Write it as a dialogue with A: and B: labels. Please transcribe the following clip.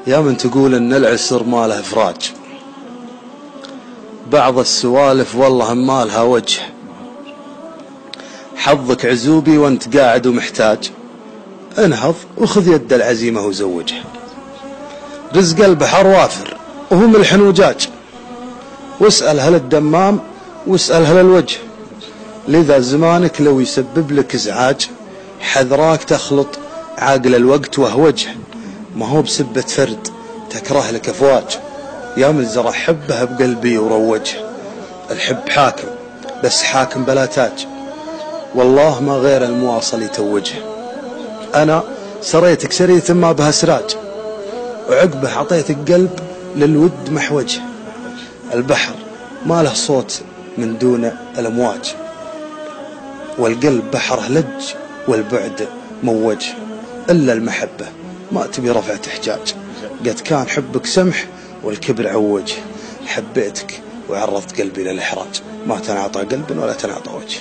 A: يا من تقول ان العسر ما له افراج، بعض السوالف والله ما لها وجه. حظك عزوبي وانت قاعد ومحتاج، انهض وخذ يد العزيمة وزوجها. رزق البحر وافر وهو ملح وجاج، واسأل هل الدمام واسأل هل الوجه. لذا زمانك لو يسبب لك ازعاج، حذراك تخلط عاقل الوقت وهوجه. ما هو بسبة فرد تكره لك افواج، يا من زرع حبه بقلبي وروجه. الحب حاكم بس حاكم بلا تاج، والله ما غير المواصل يتوجه. انا سريتك سرية ما بها سراج، وعقبه عطيتك قلب للود محوجه. البحر ما له صوت من دون الامواج، والقلب بحره لج والبعد موج. الا المحبة ما تبي رفعة احجاج، قد كان حبك سمح والكبر عوج. حبيتك وعرضت قلبي للإحراج، ما تنعطى قلب ولا تنعطى وجه.